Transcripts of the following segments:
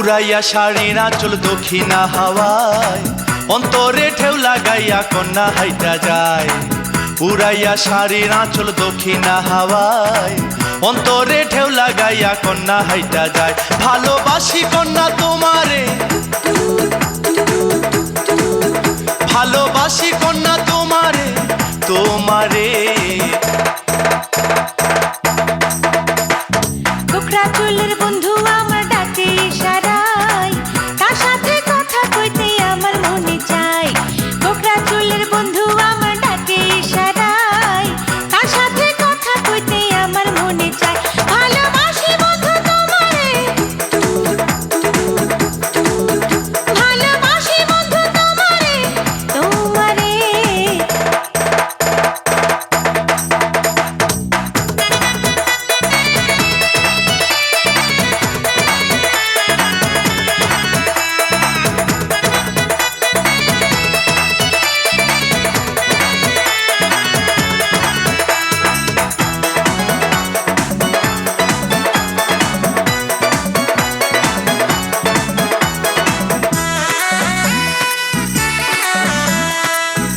উড়াইয়া শাড়ির আঁচল দক্ষিণা হাওয়ায়, অন্তরে ঢেউ লাগাইয়া কন্যা হাইটা যায়। উড়াইয়া শাড়ির আঁচল দক্ষিণা হাওয়ায়, অন্তরে ঢেউ লাগাইয়া কন্যা হাইটা যায়। ভালোবাসি কন্যা তোমারে, ভালোবাসি কন্যা তোমারে, তোমারে। কোকড়া চুলের বন্ধু আমার ডাকে ইশারায়, তার সাথে কথা কইতে আমার মনে চাই। কোকড়া চুলের বন্ধু আমার ডাকে ইশারায়, তার সাথে কথা কইতে আমার মনে চাই। ভালোবাসি বন্ধু তোমারে, ভালোবাসি বন্ধু তোমারে, তোমারে।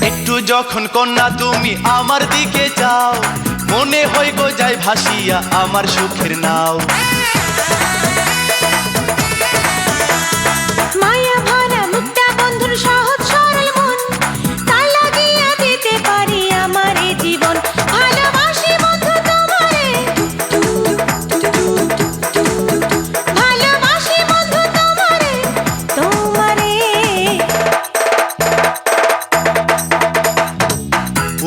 একটু যখন কন্যা তুমি আমার দিকে যাও, মনে হয় গো যায় ভাসিয়া আমার সুখের নাও। মায়া ভরা মুক্তা বন্ধুর সহজ সরল মন, তার লাগিয়া দিতে পারি আমার এই জীবন। ভালোবাসি বন্ধু তোমারে, ভালোবাসি বন্ধু তোমারে, তোমারে।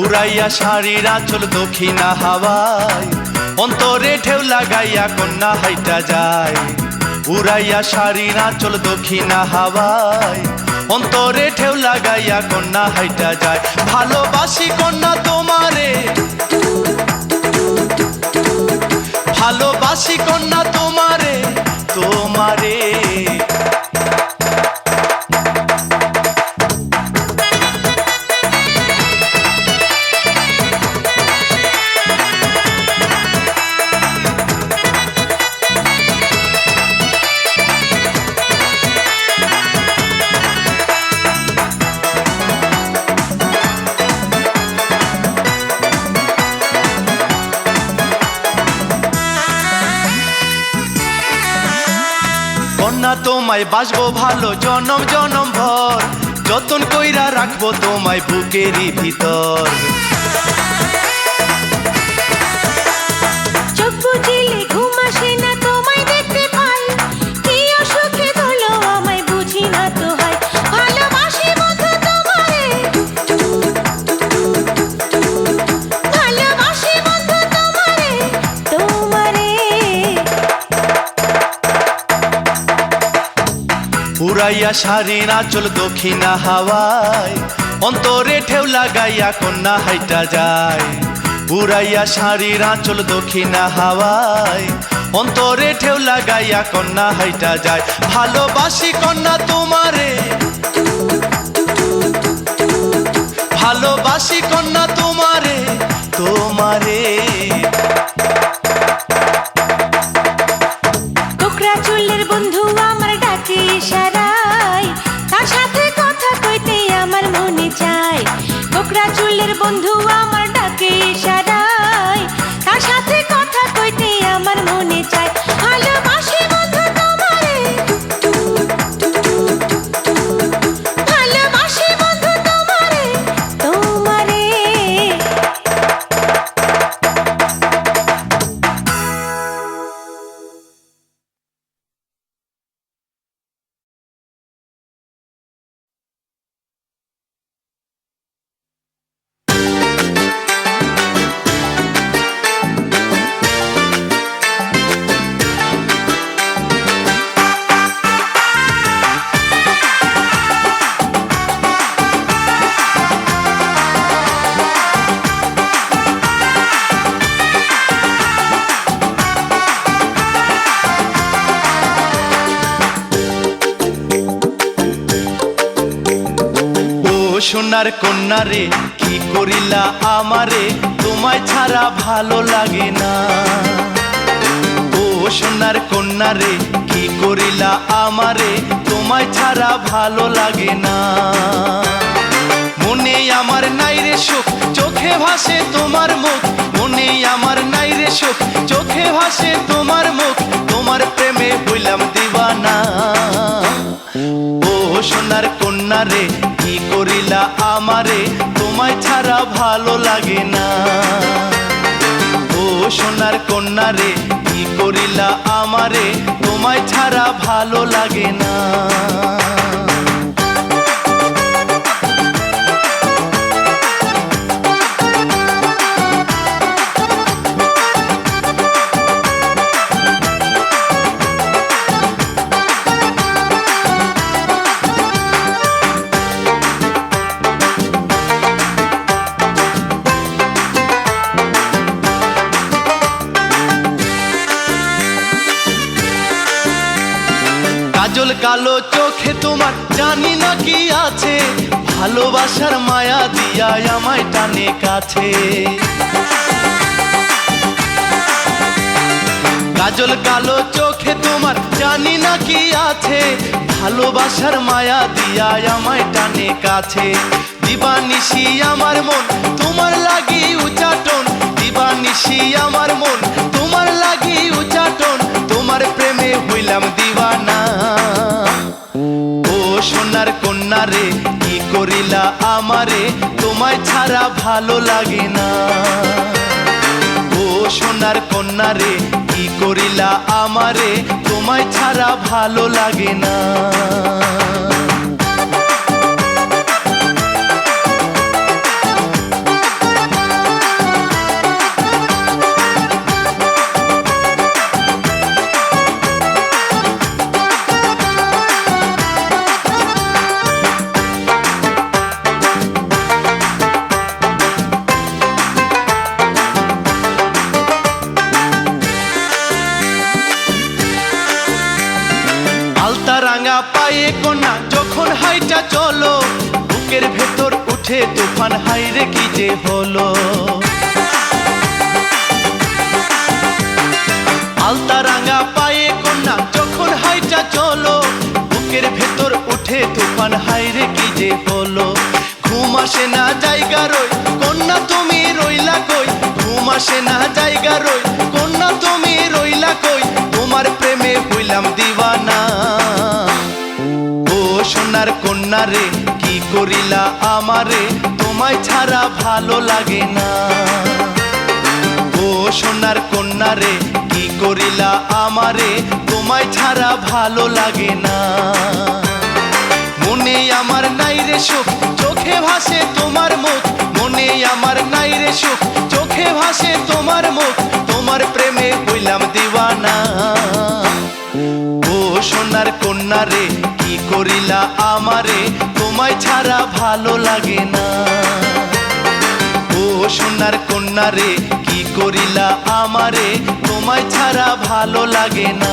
উড়াইয়া শাড়ির আঁচল দক্ষিণা হাওয়ায়, অন্তরে ঢেউ লাগাইয়া কন্যা হাইটা যায়। উড়াইয়া শাড়ির আঁচল দক্ষিণা হাওয়ায়, অন্তরে ঢেউ লাগাইয়া কন্যা হাইটা যায়। ভালোবাসি কন্যা তোমারে, ভালোবাসি কন্যা তোমারে, তোমারে। কন্যা তোমায় বাসবো ভালো জনম জনম ভর, যতন কইরা রাখবো তোমায় বুকেরই ভিতর। চোখ বুজিলে ঘুম আসে না তোমায় দেখতে পাই, কি অসুখে ধরলো আমায় বুঝি না তো হয়। ভালোবাসি বন্ধু তোমারে, ভালোবাসি বন্ধু তোমারে, তোমারে। উড়াইয়া শাড়ির আঁচল দক্ষিণা হাওয়ায়, অন্তরে ঢেউ লাগাইয়া কন্যা হাইটা যায়। উড়াইয়া শাড়ির আঁচল দক্ষিণা হাওয়ায়, অন্তরে ঢেউ লাগাইয়া কন্যা হাইটা যায়। ভালোবাসি কন্যা তোমারে, ভালোবাসি কন্যা তোমারে, তোমারে। কোকড়া চুলের বন্ধু আমার ডাকে ইশারায়, তার সাথে কথা কইতে আমার মনে চাই। কোকড়া চুলের বন্ধু আমার ডাকে ইশারায়, তার সাথে কথা কইতে আমার মনে চাই। ভালোবাসি বন্ধু তোমারে, ভালোবাসি বন্ধু তোমারে, তোমারে। সোনার কন্যা রে, কি করিলা আমারে, তোমায় ছাড়া ভালো লাগে না। ও সোনার কন্যা রে কি করিলা আমারে, তোমায় ছাড়া ভালো লাগে না। মনে আমার নাই রে সুখ, চোখে ভাসে তোমার মুখ, মনে আমার নাই রে সুখ, চোখে ভাসে তোমার মুখ, তোমার প্রেমে হইলাম দিওয়ানা। ও সোনার কন্যা রে কি করিলা আমারে, তোমায় ছাড়া ভালো লাগে না। ও সোনার কন্যা রে কি করিলা আমারে, তোমায় ছাড়া ভালো লাগে না। কাজল কালো চোখে তোমার জানি না কি আছে, ভালোবাসার মায়া দিয়া আমায় টানে কাছে। কাজল কালো চোখে তোমার জানি না কি আছে, ভালোবাসার মায়া দিয়া আমায় টানে কাছে। দিবানিশি আমার মন তোমার লাগি উচাটন, দিবানিশি আমার মন তোমার লাগি উচাটন, তোমার প্রেমে হইলাম দিওয়ানা। ও সোনার কন্যা রে কি করিলা আমারে, তোমায় ছাড়া ভালো লাগে না। ও সোনার কন্যা রে কি করিলা আমারে, তোমায় ছাড়া ভালো লাগে না। রাঙা পায়ে কন্যা যখন হাইটা চলো, বুকের ভেতর উঠে তুফান, হাইরে কি যে হলো। আলতা রাঙা পায়ে কন্যা যখন হাইটা চলো, বুকের ভেতর উঠে তুফান, হাইরে কি যে হলো। ঘুম আসে না জায়গা রই, কন্যা তুমি রইলা কই, ঘুম আসে না জায়গা রই, কন্যা তুমি রইলা কই, তোমার প্রেমে হইলাম দিওয়ানা। ও সোনার কন্যা রে কি করিলা আমারে, তোমায় ছাড়া ভালো লাগে না। ও সোনার কন্যা রে কি করিলা আমারে, তোমায় ছাড়া ভালো লাগে না। মনে আমার নাই রে সুখ, চোখে ভাসে তোমার মুখ, মনে আমার নাই রে সুখ, চোখে ভাসে তোমার মুখ, তোমার প্রেমে হইলাম দিওয়ানা। ও সোনার কন্যা রে কি করিলা আমারে, তোমায় ছাড়া ভালো লাগে না। ও সোনার কন্যা রে কি করিলা আমারে, তোমায় ছাড়া ভালো লাগে না।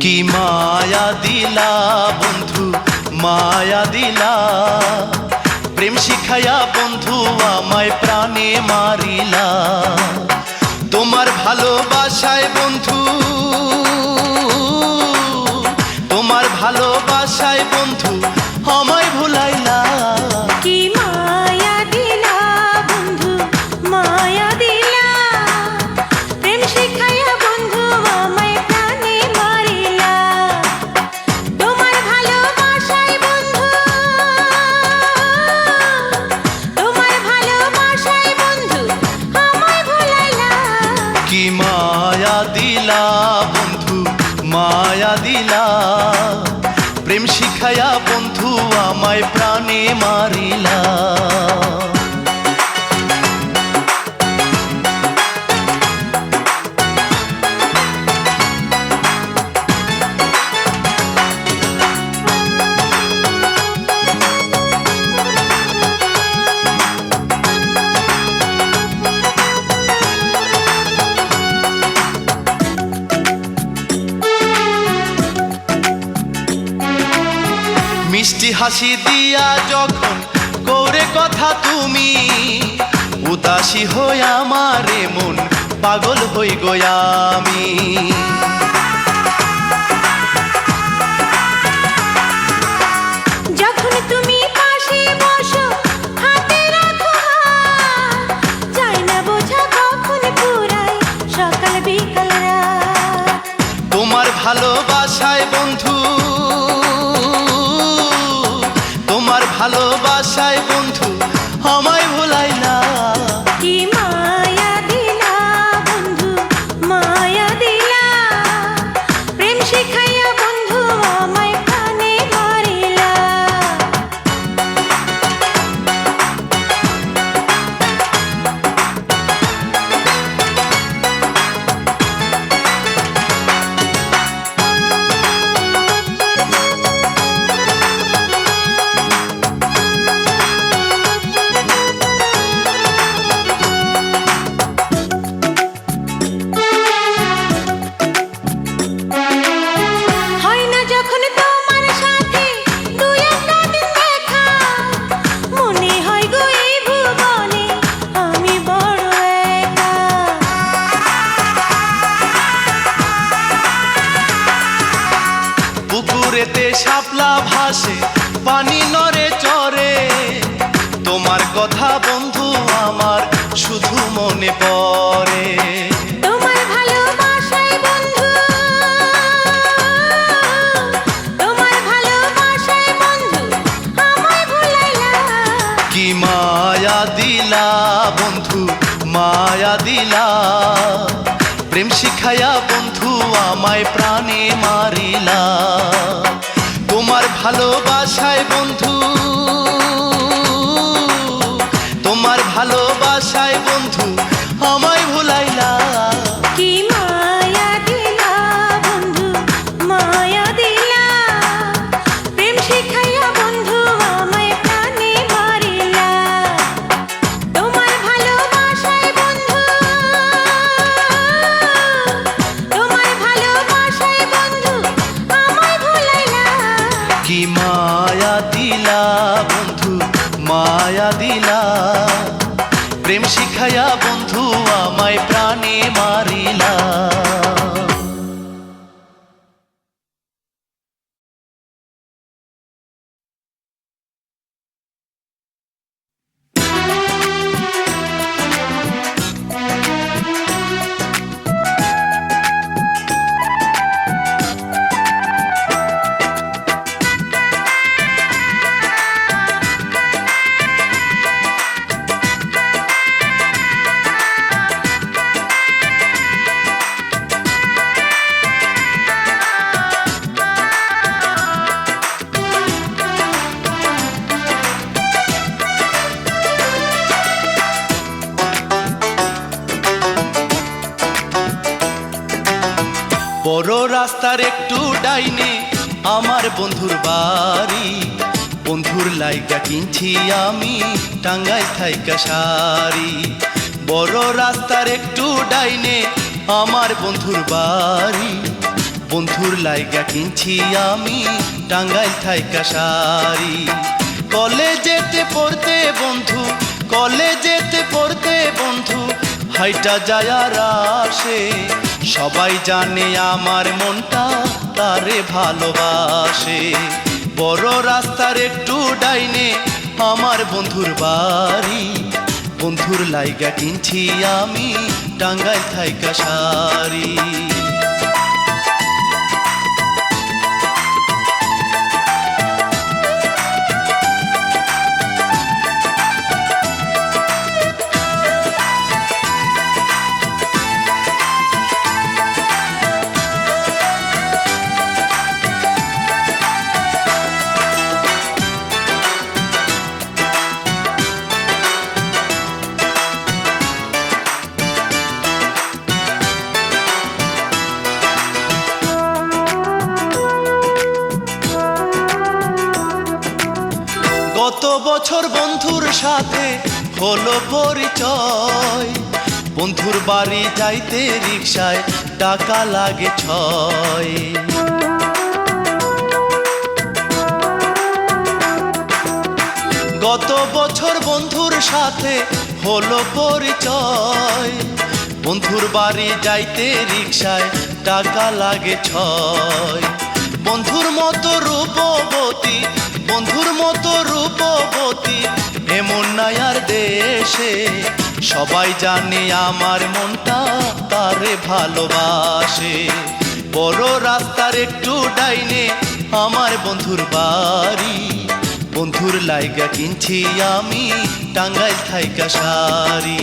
কি মায়া দিলা বন্ধু, মায়া দিলা, প্রেম শিখাইয়া বন্ধু আমায় প্রাণে মারিলা। তোমার ভালোবাসায় বন্ধু, তোমার ভালোবাসায় বন্ধু আমায় ভুলাইলা। কি মায়া দিলা বন্ধু, মায়া দিলা, প্রেম শিখাইয়া বন্ধু আমায় প্রাণে মারিলা। তোমার ভালোবাসায় বন্ধু, তোমার ভালোবাসায় বন্ধু আমায় ভুলাইলা। কি মায়া বন্ধু মায়া দিলা, প্রেম শিখাইয়া বন্ধু আমায় প্রাণে মারিলা। মিষ্টি হাসি দিয়া যখন করে কথা তুমি, উদাসী হই আমারে মন পাগল হই গো আমি। যখন তুমি পাশে বসো হাতে রাখো হাত, চাই না বোঝা কখন পুরাই সকাল বিকাল রাত। তোমার ভালোবাসায় বন্ধু, তোমার ভালোবাসায় বন্ধু আমায় ভুলাইলা। কি মায়া দিলা বন্ধু মায়া দিলা, প্রেম শিখাইয়া বন্ধু আমায় প্রাণে মারিলা। হয় না যখন তোমার সাথে দুই একটা দিন দেখা, মনে হয় গো এই ভুবনে আমি বড় একা। পুকুরেতে শাপলা ভাসে পানি নড়ে চরে, তোমার কথা বন্ধু আমার শুধু মনে পড়ে। তোমার ভালোবাসায় বন্ধু, তোমার ভালোবাসায় বন্ধু আমায় ভুলাইলা। কি মায়া দিলা বন্ধু মায়া দিলা, প্রেম শিখাইয়া বন্ধু আমায় প্রাণে মারিলা। তোমার ভালোবাসায় বন্ধু, তোমার ভালোবাসায় বন্ধু আমায় ভুলাইলা। কি মায়া দিলা বন্ধু মায়া দিলা, প্রেম শিখাইয়া বন্ধু আমায় প্রাণে মারিলা। তোমার ভালোবাসায় বন্ধু, তোমার ভালোবাসায় বন্ধু আমায় ভুলাইলা। কি মায়া দিলা বন্ধু মায়া দিলা, প্রেম শিখাইয়া বন্ধু আমায় প্রাণে মারিলা। বড় রাস্তার একটু ডাইনে আমার বন্ধুর বাড়ি, বন্ধুর লাইগা কিনছি আমি টাঙ্গাইল থাইকা শাড়ি। বড় রাস্তার একটু ডাইনে আমার বন্ধুর বাড়ি, বন্ধুর লাইগা কিনছি আমি টাঙ্গাইল থাইকা শাড়ি। কলেজেতে পড়তে বন্ধু, কলেজেতে পড়তে বন্ধু হাইটা যায় আর আসে, সবাই জানে আমার মনটা তারে ভালোবাসে। বড় রাস্তার একটু ডাইনে আমার বন্ধুর বাড়ি, বন্ধুর লাইগা কিনছি আমি টাঙ্গাইল থাইকা শাড়ি। বছর বন্ধুর সাথে হলো পরিচয়, বন্ধুর বাড়ি যাইতে রিকশায় টাকা লাগে 6। গত বছর বন্ধুর সাথে হলো পরিচয়, বন্ধুর বাড়ি যাইতে রিকশায় টাকা লাগে 6। বন্ধুর মতো রূপবতী, বন্ধুর মতো রূপবতী এমন নাই আর দেশে, সবাই জানে আমার মনটা তারে ভালোবাসে। বড় রাস্তার একটু ডাইনে আমার বন্ধুর বাড়ি, বন্ধুর লাইগা কিনছি আমি টাঙ্গাইল থাইকা শাড়ি।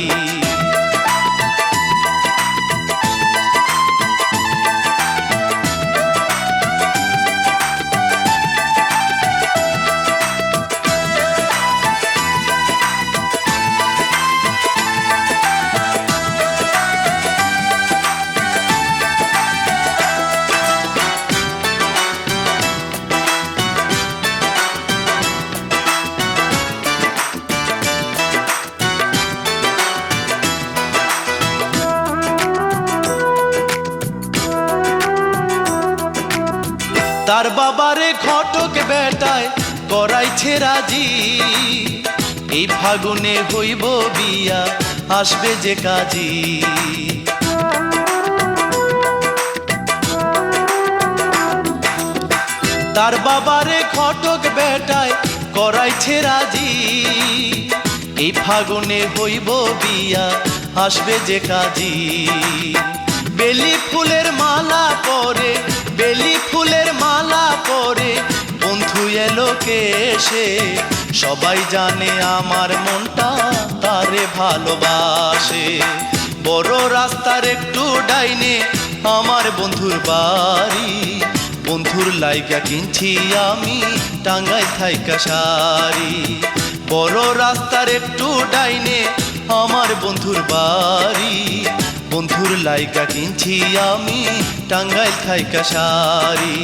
তার বাবারে ঘটক বেটায় করাইছে রাজি, এই ফাগুনে হইব বিয়া আসবে যে কাজী। তার বাবারে ঘটক বেটায় করাইছে রাজি, এই ফাগুনে হইব বিয়া আসবে যে কাজী। বেলি ফুলের মালা পরে, বেলি ফুলের মালা পরে বন্ধু এলো কেসে, সবাই জানে আমার মনটা তারে ভালোবাসে। বড় রাস্তার একটু ডাইনে আমার বন্ধুর বাড়ি, বন্ধুর লাইগা কিনছি আমি টাঙ্গাইল থাইকা শাড়ি। বড় রাস্তার একটু ডাইনে আমার বন্ধুর বাড়ি, বন্ধুর লাইগা কিনছি আমি টাঙ্গাইল থাইকা শাড়ি।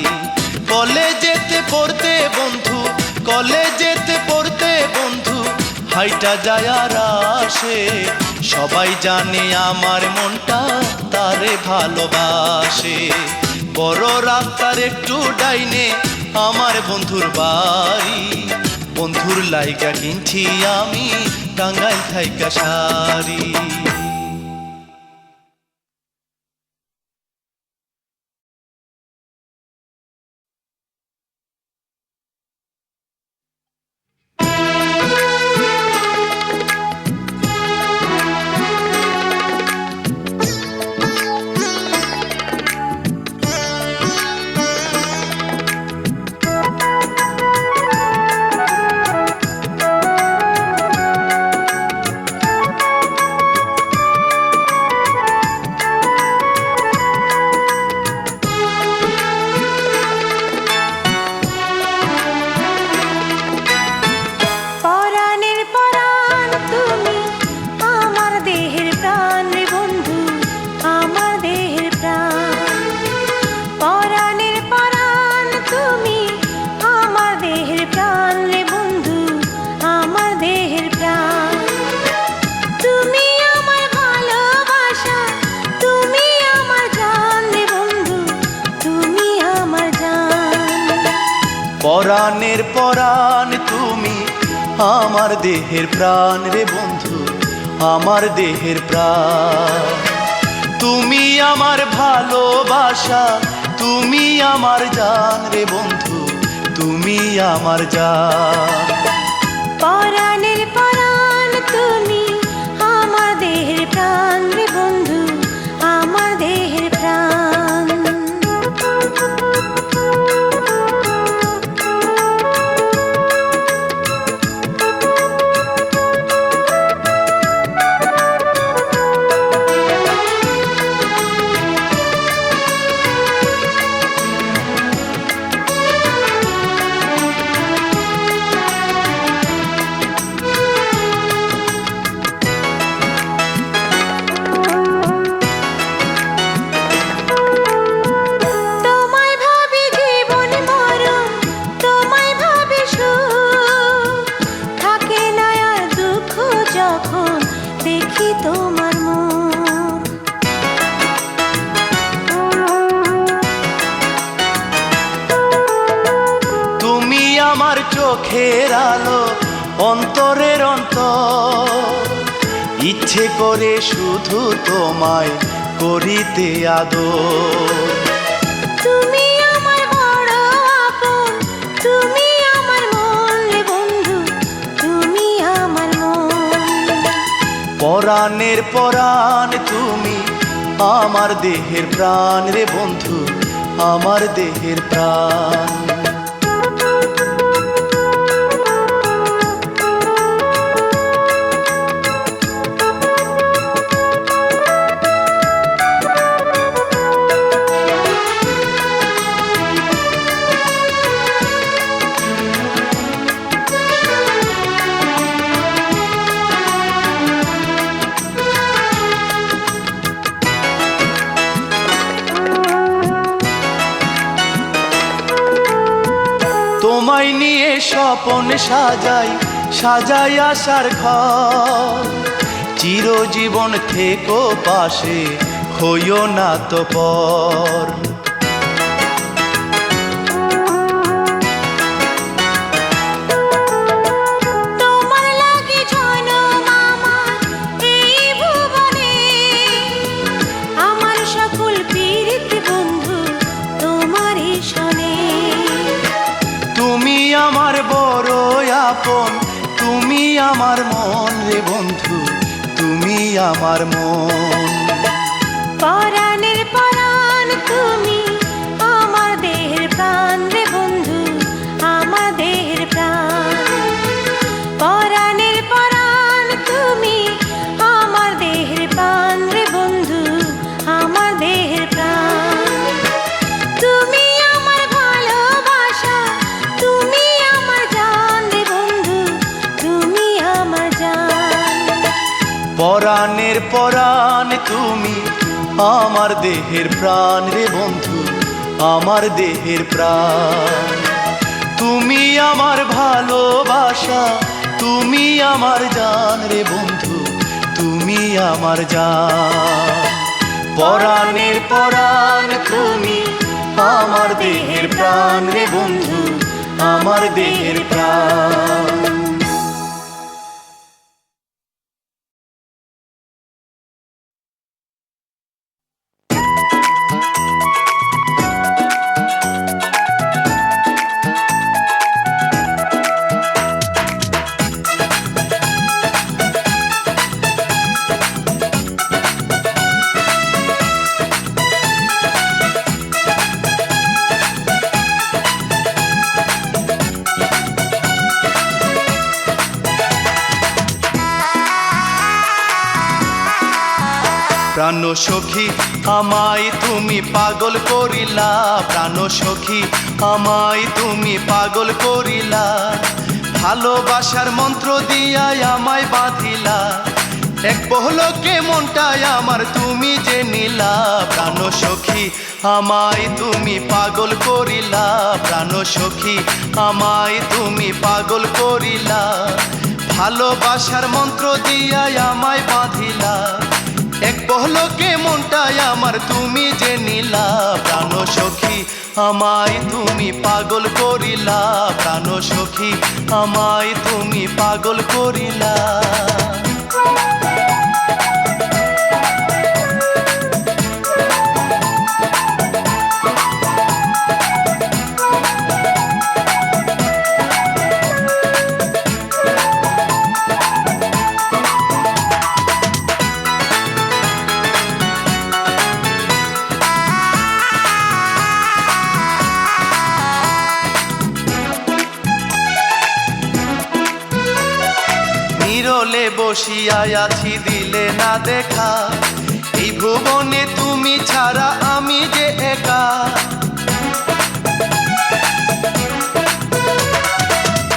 কলেজেতে পড়তে বন্ধু, কলেজেতে পড়তে বন্ধু হাইটা যায় আর আসে, সবাই জানে আমার মনটা তারে ভালোবাসে। বড় রাস্তার একটু ডাইনে আমার বন্ধুর বাড়ি, বন্ধুর লাইগা কিনছি আমি টাঙ্গাইল থাইকা শাড়ি। পরাণের পরাণ তুমি আমার দেহের প্রাণ রে বন্ধু, আমার দেহের প্রাণ। তুমি আমার ভালোবাসা, তুমি আমার জান রে বন্ধু, তুমি আমার জান। পরাণের পরাণ তুমি আমার দেহের প্রাণ রে বন্ধু, আমার দেহের প্রাণ। চোখের আলো অন্তরের অন্তর, ইচ্ছে করে শুধু তোমায় করিতে আদর। তুমি আমার বড় আপন, তুমি আমার মন রে বন্ধু, তুমি আমার মন। পরাণের পরাণ তুমি, আমার দেহের প্রাণ রে বন্ধু, আমার দেহের প্রাণ। তোমায় নিয়ে স্বপন সাজাই, সাজাই আশার ঘর, চিরজীবন থেকো পাশে, হইও না তো পর। তোমার লাগি জনম আমার এই ভুবনে, আমার সকল পীড়িত বন্ধু তোমারই শনে। তুমি আমার বড় আপন, তুমি আমার মন রে বন্ধু, তুমি আমার মন। পরাণের পরাণ তুমি, আমার দেহের প্রাণ রে বন্ধু, আমার দেহের প্রাণ। পরাণের পরাণ তুমি, আমার দেহের প্রাণ রে বন্ধু, আমার দেহের প্রাণ। তুমি আমার ভালোবাসা, তুমি আমার জান রে বন্ধু, তুমি আমার জান। পরাণের পরাণ তুমি, আমার দেহের প্রাণ রে বন্ধু, আমার দেহের প্রাণ। তুমি আমার ভালোবাসা, তুমি আমার জান রে বন্ধু, তুমি আমার জান। পরাণের পরাণ তুমি, আমার দেহের প্রাণ রে বন্ধু, আমার দেহের প্রাণ। প্রাণ সখী আমায় তুমি পাগল করিলা, প্রাণ সখী আমায় তুমি পাগল করিলা, ভালোবাসার মন্ত্র দিয়াই আমায় বাঁধিলা, এক পহলকে মনটাই আমার তুমি যে নিলা। প্রাণ সখী আমায় তুমি পাগল করিলা, প্রাণ সখী আমায় তুমি পাগল করিলা, ভালোবাসার মন্ত্র দিয়াই আমায় বাঁধিলা, এক পহলকে মনটাই আমার তুমি যে নিলা। প্রাণ সখী আমায় তুমি পাগল করিলা, প্রাণ সখী আমায় তুমি পাগল করিলা। নিরলে বসিয়া আছি দিলে না দেখা, এই ভুবনে তুমি ছাড়া আমি যে একা।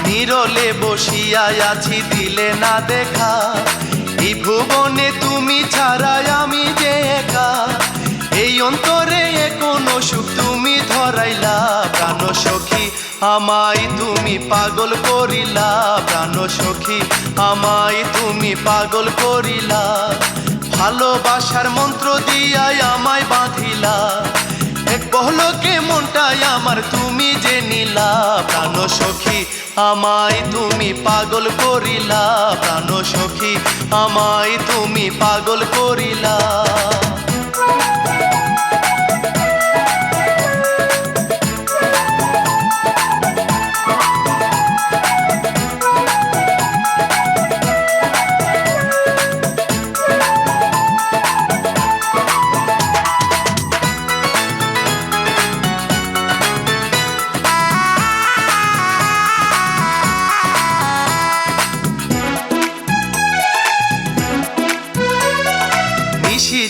নিরলে বসিয়া আছি দিলে না দেখা, এই ভুবনে তুমি ছাড়া আমি যে একা। এই অন্তরে কোনো সুখ তুমি ধরাইলা, প্রাণ সখী আমায় তুমি পাগল করিলা, প্রাণ সখী আমায় তুমি পাগল করিলা, ভালোবাসার মন্ত্র দিয়াই আমায় বাঁধিলা, এক পলকে মনটাই আমার তুমি যে নিলা প্রাণ সখী আমায় তুমি পাগল করিলা প্রাণ সখী আমায় তুমি পাগল করিলা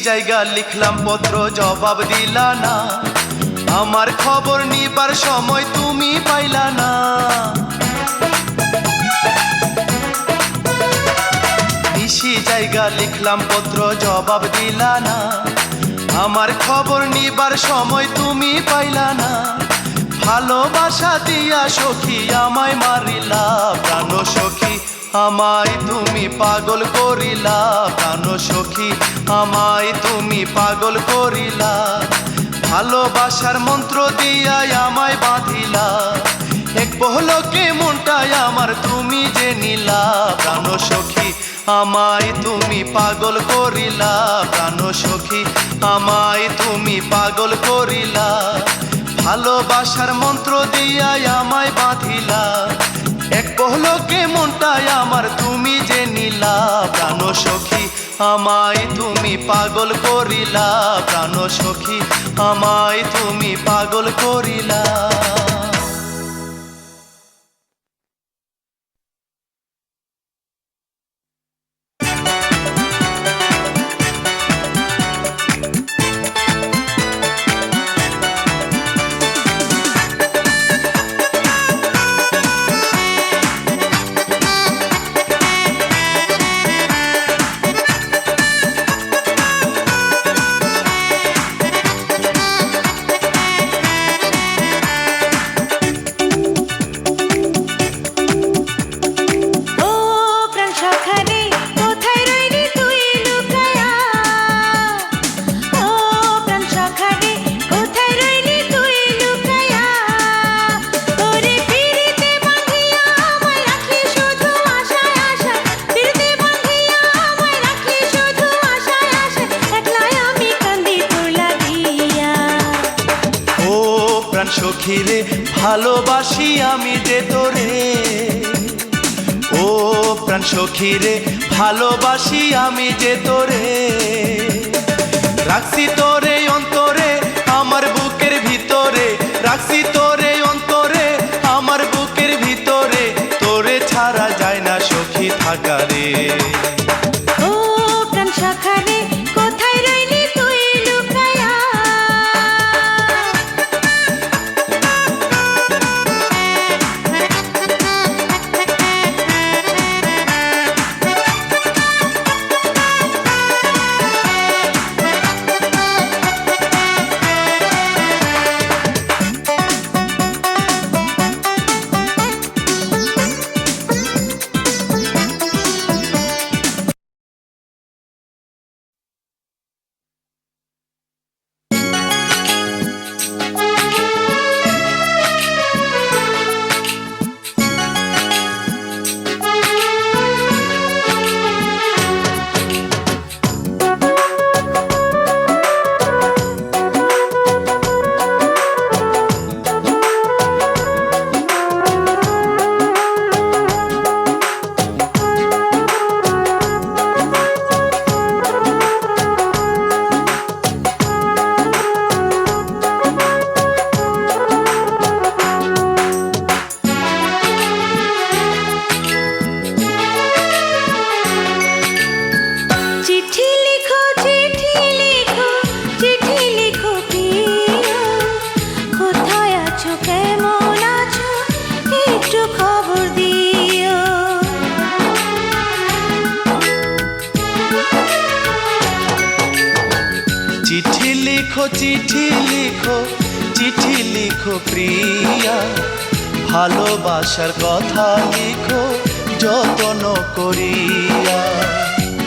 জায়গা লিখলাম পত্র জবাব দিলা না আমার খবর নিবার সময় তুমি পাইলা না নিশি জায়গা লিখলাম পত্র জবাব দিলা না আমার খবর নিবার সময় তুমি পাইলা না ভালোবাসা দিয়া সখী আমায় মারিলা প্রাণ সখী আমায় তুমি পাগল করিলা প্রাণ সখী আমায় তুমি পাগল করিলা ভালোবাসার মন্ত্র দিয়া আমায় বাঁধিলা এক পলকে মনটাই আমার তুমি যে নিলা প্রাণ সখী আমায় তুমি পাগল করিলা প্রাণ সখী আমায় তুমি পাগল করিলা ভালোবাসার মন্ত্র দিয়া আমায় বাঁধিলা এক পলকে মনটাই আমার তুমি যে নিলা প্রাণ সখী আমায় তুমি পাগল করিলা প্রাণ সখী আমায় তুমি পাগল করিলা সখীরে ভালোবাসি আমি যে তোরে ও প্রাণ সখীরে ভালোবাসি আমি যে তোরে রাখছি তোরে অন্তরে আমার বুকের ভিতরে রাখছি তোরে অন্তরে আমার বুকের ভিতরে তোরে ছাড়া যায় না সখী থাকা রে ও প্রাণ সখা রে কোথায় রইলি তুই লুকায়া চিঠি লিখো চিঠি লিখো প্রিয়া ভালোবাসার কথা লিখো যতন করিয়া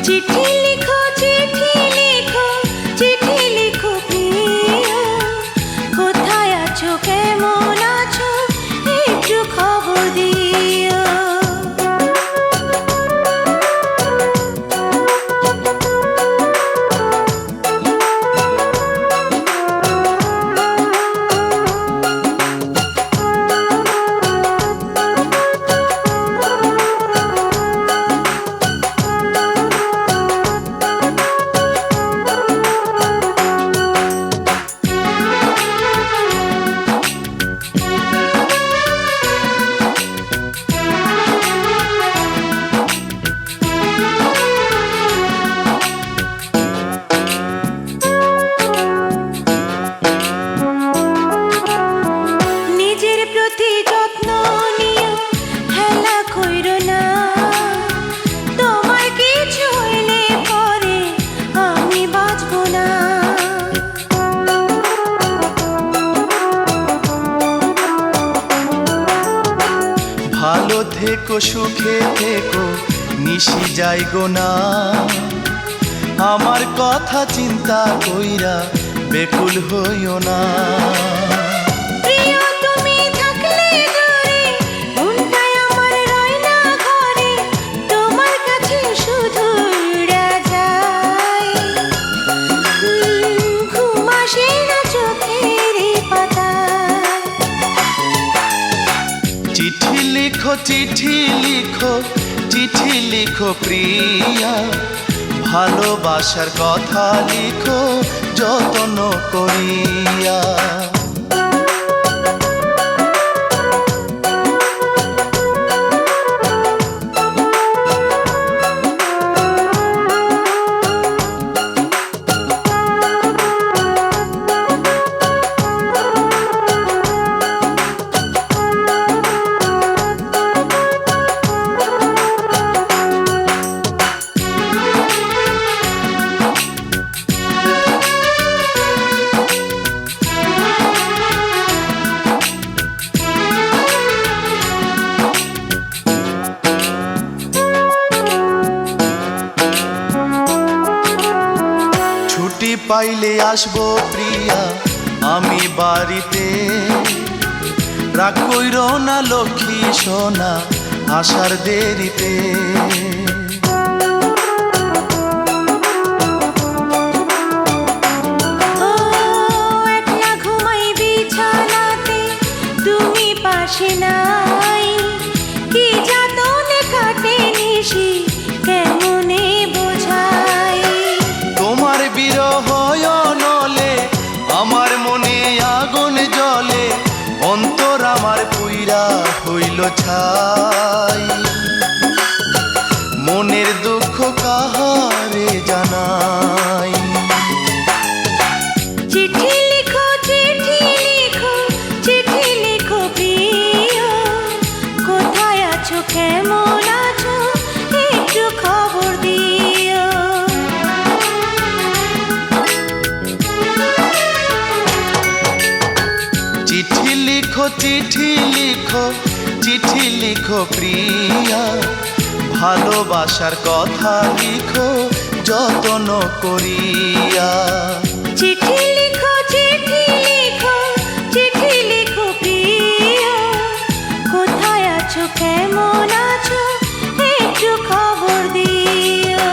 চিঠি লিখো চিঠি লিখো চিঠি লিখো প্রিয়া থেকো সুখে থেকো নিশি যাই গো না, আমার কথা চিন্তা কইরা বেকুল হইও না। প্রিয় তুমি থাকলে দূরে, মনটাই আমার রয় না ঘরে, তোমার কাছে শুধু উড়া যায়। ঘুম আসে না চোখের পাতায়। চিঠি লিখো চিঠি লিখো চিঠি লিখো প্রিয়া, ভালোবাসার কথা লিখো যত্ন করিয়া। ছুটি পাইলে আসবো প্রিয়া আমি বাড়িতে, রাগ কইরো না লক্ষ্মী সোনা আসার দেরিতে। ও একলা ঘুমাই বিছানাতে, তুমি পাশে নাই। কি যাতনে কাটে নিশি কেমনে বোঝাই। তোমার বিরহ নলে আমার মনে আগুন জ্বলে, অন্তর আমার পুইরা হইল ছাই। মনের দুঃখ কাহারে জানাই। চিঠি লিখো চিঠি লিখো চিঠি লিখো প্রিয়, কোথায় আছো কেমন আছো একটু খবর দিও। চিঠি লিখো চিঠি লিখো চিঠি লিখো প্রিয়া, ভালোবাসার কথা লিখো যত্ন করিয়া। চিঠি লিখো চিঠি লিখো চিঠি লিখো প্রিয়, কোথায় আছো কেমন আছো একটু খবর দিও।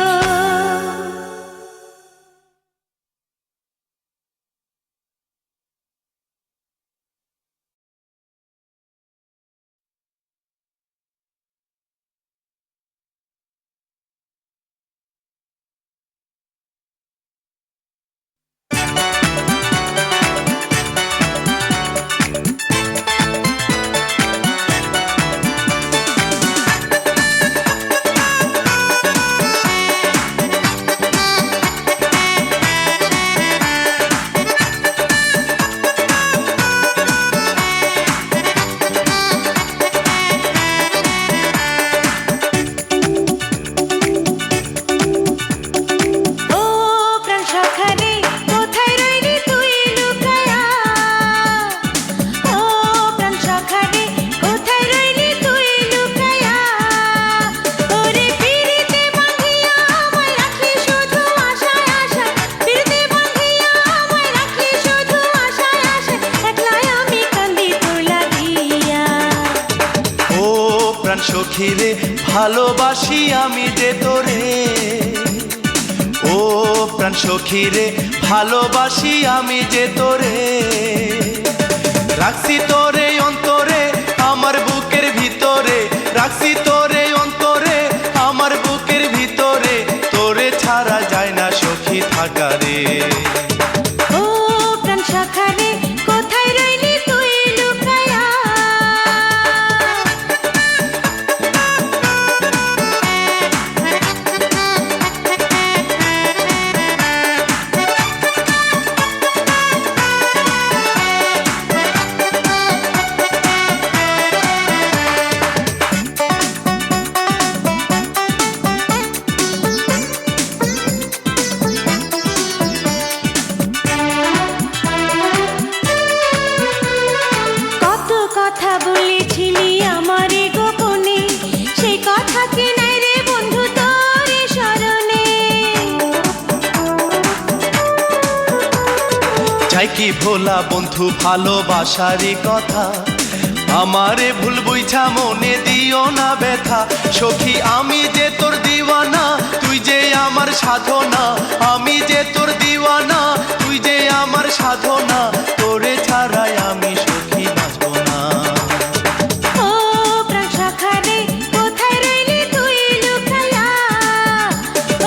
সখীরে ভালোবাসি আমি যে তোরে, ও প্রাণ সখীরে ভালোবাসি আমি যে তোরে, রাখছি তোরে অন্তরে আমার বুকের ভিতরে, রাখছি তোরে অন্তরে আমার বুকের ভিতরে, তোরে ছাড়া যায় না সখী থাকা রে। ও প্রাণ সখা রে কোথায় রইলি তুই লুকায়া, কত কথা বলেছিলি আমারে গোপনে, কি ভোলা বন্ধু ভালোবাসারই কথা, আমারে ভুল বুঝা মনে দিও না ব্যথা। সখী আমি যে তোর দিওয়ানা, তুই যে আমার সাধনা, আমি যে তোর দিওয়ানা, তুই যে আমার সাধনা, তোরে ছাড়াই আমি সখী বাঁচব না। ও প্রাণ সখা রে, কোথায় রইলি তুই লুকায়া?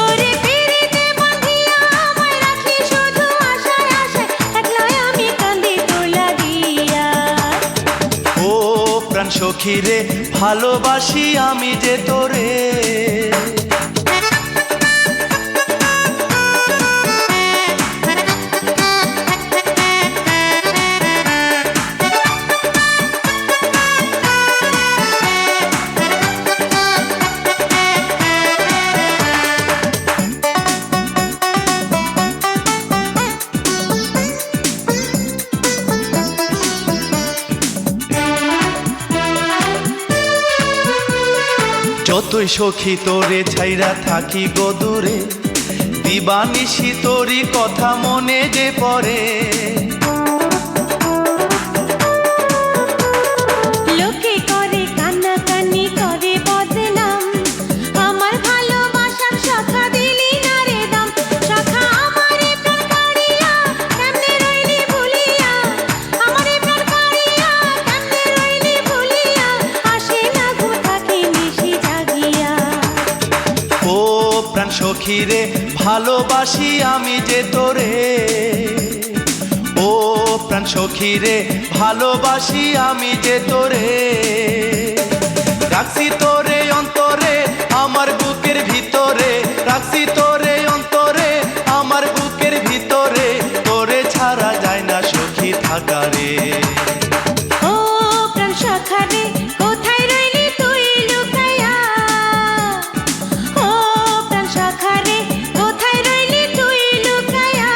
ওরে পিরিতে বাঁধিয়া আমায় রাখলি শুধু আশায় আশায়, একলাই আমি কান্দি তোর লাগিয়া। ও প্রাণ সখী রে, ভালোবাসি আমি যে তোরে। যতই সখী তোরে ছাইরা থাকি গদুরে, দিবানিশি তোরি কথা মনে যে পড়ে। লোকে করে কান্নাকানি করে বদনাম, আমার ভালোবাসার সখা দিলি না রে দাম। সখা আমারে প্রাণ কাড়িয়া কেমনে রইলি ভুলিয়া, আমারে প্রাণ কাড়িয়া কেমনে রইলি ভুলিয়া, আসে না ঘুম থাকি নিশি জাগিয়া। ও প্রাণ সখী রে, ভালোবাসি আমি যে তোরে। ও প্রাণ সখী রে, ভালোবাসি আমি যে তোরে। রাখছি তোরে অন্তরে আমার বুকের ভিতরে, রাখছি তোরে অন্তরে আমার বুকের ভিতরে, তোরে ছাড়া যায় না সখী থাকা রে। ও প্রাণ সখা রে, কোথায় রইলি তুই লুকায়া? ও প্রাণ সখা রে, কোথায় রইলি তুই লুকায়া?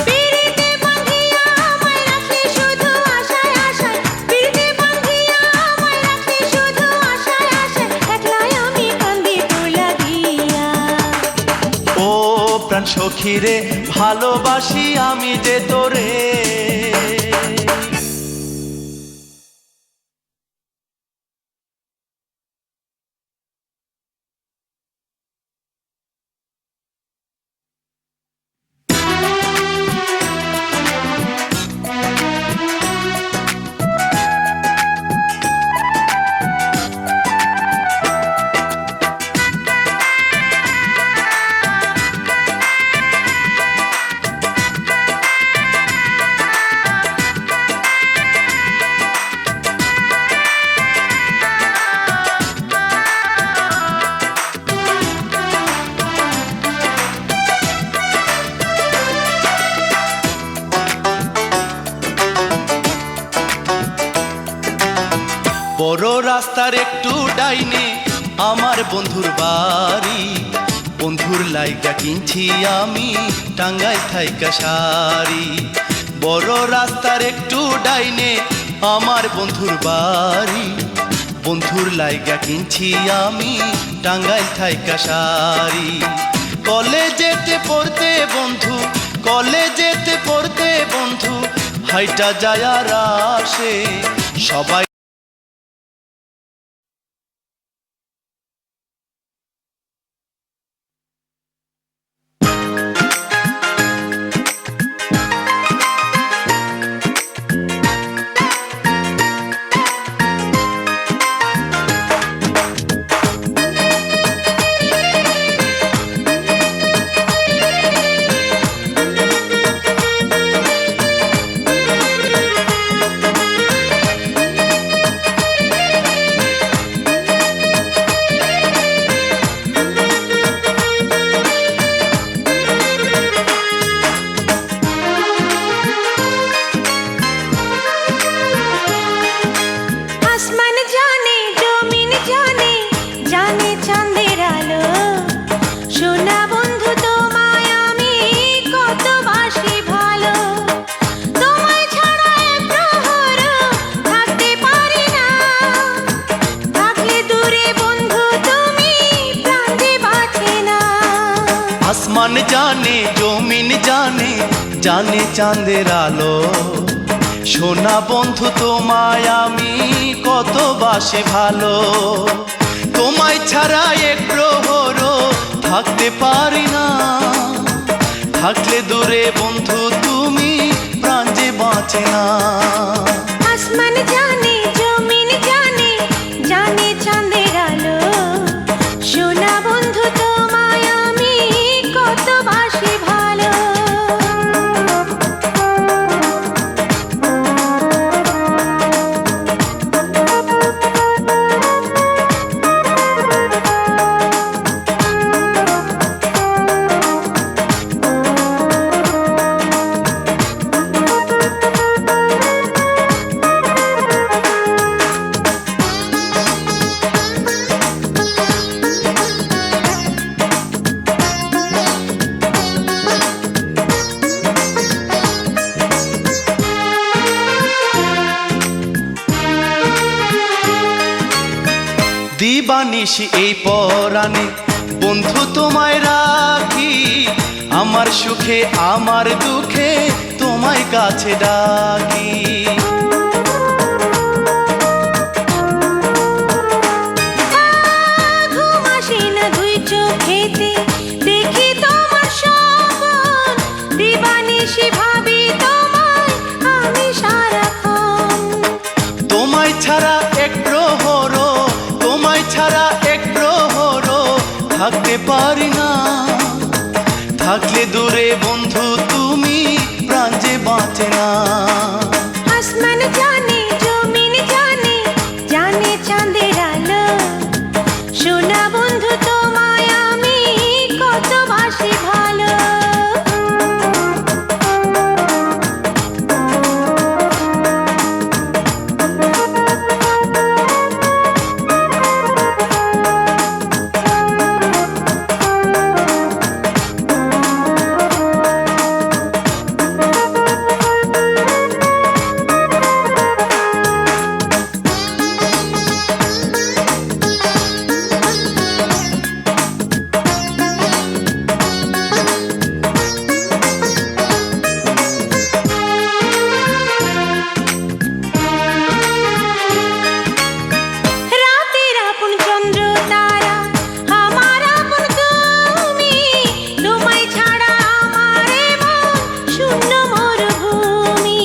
পিরিতে বাঁধিয়া আমায় রাখলি শুধু আশায় আশায়, পিরিতে বাঁধিয়া আমায় রাখলি শুধু আশায় আশায়, একলাই আমি কান্দি তোর লাগিয়া। ও প্রাণ সখী রে, ভালোবাসি আমি যে তোরে। বড় রাস্তার একটু ডাইনে আমার বন্ধুর বাড়ি, বন্ধুর লাইগা কিনছি আমি টাঙ্গাইল থাইকা শাড়ি। বড় রাস্তার একটু ডাইনে আমার বন্ধুর বাড়ি, বন্ধুর লাইগা কিনছি আমি টাঙ্গাইল থাইকা শাড়ি। কলেজেতে পড়তে বন্ধু, কলেজেতে পড়তে বন্ধু, হাইটা যায় আর আসে সবাই। আসমান জানে জমিন জানে জানে চাঁদের আলো। সোনা বন্ধু তোমায় আমি কত বাসি ভালো, তোমায় ছাড়া এক প্রহরও থাকতে পারি না। থাকলে দূরে বন্ধু তুমি প্রাণ যে বাঁচে না। আসমান জানে জমিন জানে, জানে চাঁদের আলো। সোনা বন্ধু তোমায় আমি কত বাসি ভালো। দিবানিশি এই পরাণে বন্ধু তোমায় রাখি, আমার সুখে আমার দুঃখে তোমায় কাছে ডাকি। ঘুম আসে না দুই চোখেতে, দেখি তোমার স্বপন। দিবানিশি ভাবি তোমায় আমি সারাক্ষণ। তোমায় ছাড়া এক প্রহরও, তোমায় ছাড়া এক প্রহরও থাকতে পারি না। থাকলে দূরে বন্ধু তুমি প্রাণ যে বাঁচে না। আসমান জানে জমিন জানে, জানে চাঁদের আলো। সোনা বন্ধু তোমায় আমি কত বাসি ভালো। রাতের আপন চন্দ্র তারা আমার আপন তুমি। তোমায় ছাড়া আমার এ মন শূন্য মরুভূমি।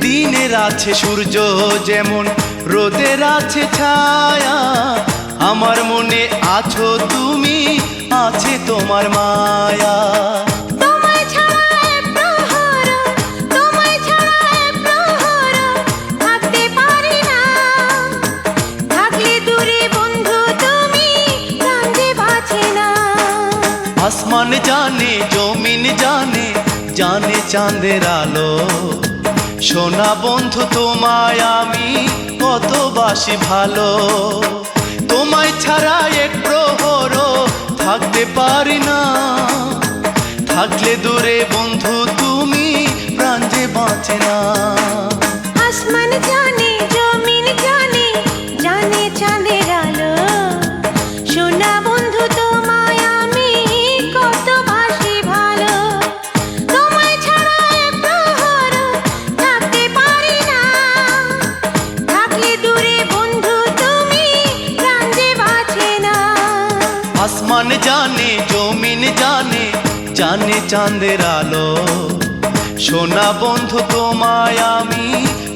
দিনের আছে সূর্য যেমন, রোদের আছে ছায়া। আমার মনে আছো তুমি, আছে তোমার মায়া। তোমায় ছাড়া এক প্রহর, তোমায় ছাড়া এক প্রহর থাকতে পারি না। থাকলে দূরে বন্ধু তুমি প্রাণ যে বাঁচে না। আসমান জানে জমিন জানে, জানে চাঁদের আলো। সোনা বন্ধু তোমায় আমি কত বাসি ভালো, তোমায় ছাড়া এক প্রহরও থাকতে পারি না। থাকলে দূরে বন্ধু তুমি প্রাণ যে বাঁচে না। আসমান জানে জমিন জানে, জানে চাঁদের আলো। সোনা বন্ধু তোমায় আমি কত বাসি ভালো, তোমায় ছাড়া এক প্রহর থাকতে পারি না। থাকলে দূরে বন্ধু তুমি প্রাণ যে বাঁচে না। আসমান জানে জমিন জানে, জানে চাঁদের আলো। সোনা বন্ধু তোমায় আমি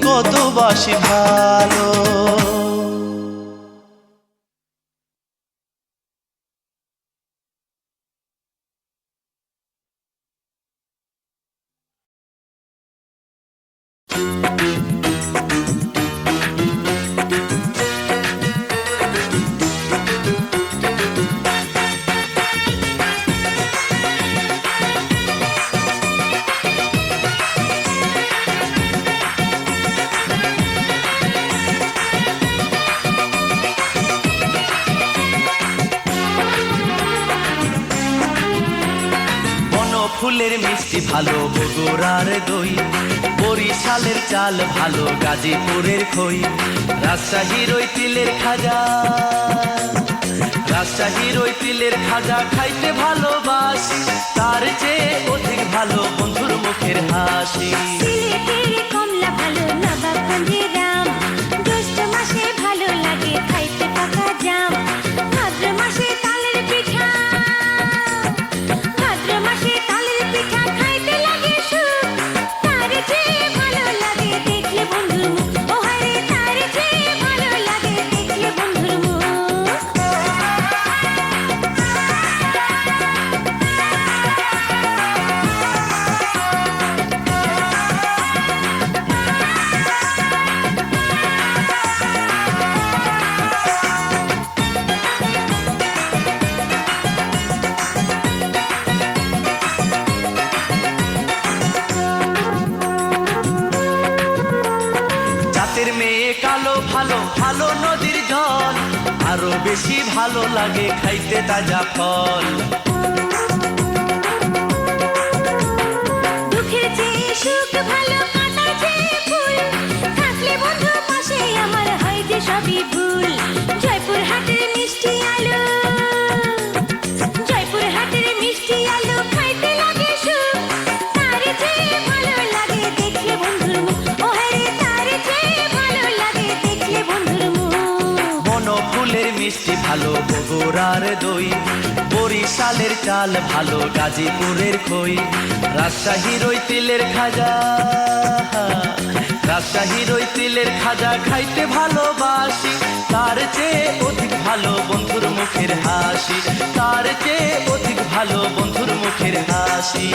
কত বাসি ভালো। ফুলের মিষ্টি ভালো বগুড়ার দই, বরিশালের চাল ভালো গাজীপুরের খই, রাজশাহীর ওই তিলের খাজা, রাজশাহীর ওই তিলের খাজা খাইতে ভালোবাসি, তার চেয়ে অধিক ভালো বন্ধুর মুখের হাসি। সিলেটের কমলা ভালো, নবাবগঞ্জের আম, জ্যৈষ্ঠ মাসে ভালো লাগে খাইতে পাকা জাম। ভাদ্র মাসে তালের পিঠা, ভাদ্র মাসে তালের পিঠা খাইতে লাগে সুখ, তার চেয়ে ভালো লাগে দেখলে বন্ধুর মুখ। ও হায় রে, তার চেয়ে ভালো লাগে দেখলে বন্ধুর মুখ। জাতের মেয়ে কালো ভালো, ভালো নদীর জল, আরো বেশি ভালো লাগে খাইতে তাজা ফল। দুঃখের চেয়ে সুখ ভালো, কাঁটার চেয়ে ফুল, থাকলে বন্ধু পাশে আমার হয় যে সবই ভুল। জয়পুর হাটের মিষ্টি আলু, জয়পুর হাটের মিষ্টি আলু খাইতে লাগে সুখ, তার চেয়ে ভালো লাগে দেখলে বন্ধুর মুখ। ও হায় রে, তার চেয়ে ভালো লাগে দেখলে বন্ধুর মুখ। বনফুলের মিষ্টি ভালো, বগুড়ার দই, বরিশালের চাল ভালো, গাজীপুরের খই। রাজশাহীর ওই তিলের খাজা, রাজশাহীর ওই তিলের খাজা খাইতে ভালোবাসি, তার চেয়ে অধিক ভালো বন্ধুর মুখের হাসি, তার চেয়ে অধিক ভালো বন্ধুর মুখের হাসি।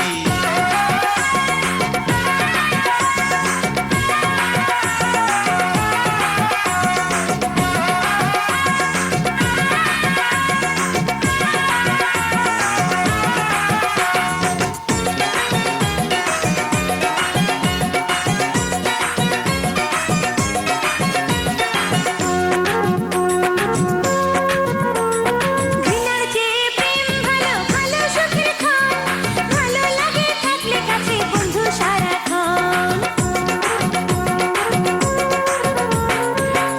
ঘৃণার চেয়ে প্রেম ভালো, ভালো সুখের ক্ষণ, ভালো লাগে থাকলে কাছে বন্ধু সারাক্ষণ।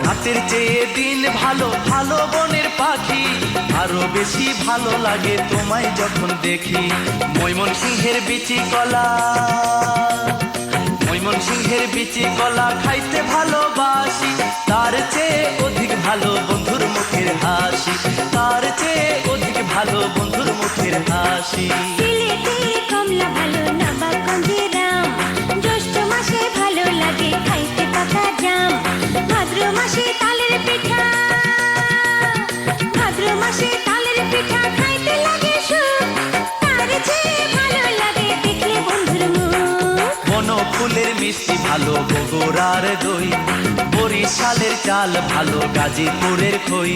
রাতের চেয়ে দিন ভালো, ভালো বনের পাখি, আরো বেশি ভালো লাগে তোমায় যখন দেখি। ময়মনসিংহের বিচি কলা, ময়মনসিংহের বিচি কলা খাইতে ভালোবাসি, তার চেয়ে অধিক ভালো বন্ধুর মুখের হাসি, তার চেয়ে অধিক ভালো বন্ধুর মুখের হাসি। সিলেটের কমলা ভালো, নবাবগঞ্জের আম, জ্যৈষ্ঠ মাসে ভালো লাগে খাইতে পাকা জাম। ভাদ্র মাসে তালের পিঠা, ভাদ্র মাসে তালের পিঠা খাইতে লাগে সুখ, তার চেয়ে ভালো লাগে দেখলে বন্ধুর মুখ। বনফুলের মিষ্টি ভালো, বগুড়ার দই, বরিশালের চাল ভালো, গাজীপুরের খই।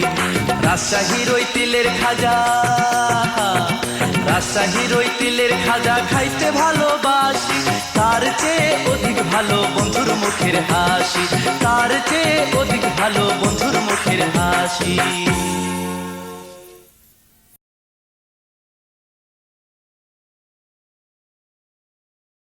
রাজশাহীর ওই তিলের খাজা, রাজশাহীর ওই তিলের খাজা খাইতে ভালোবাসি, তার চেয়ে অধিক ভালো বন্ধুর মুখের হাসি, তার চেয়ে অধিক ভালো বন্ধুর মুখের হাসি।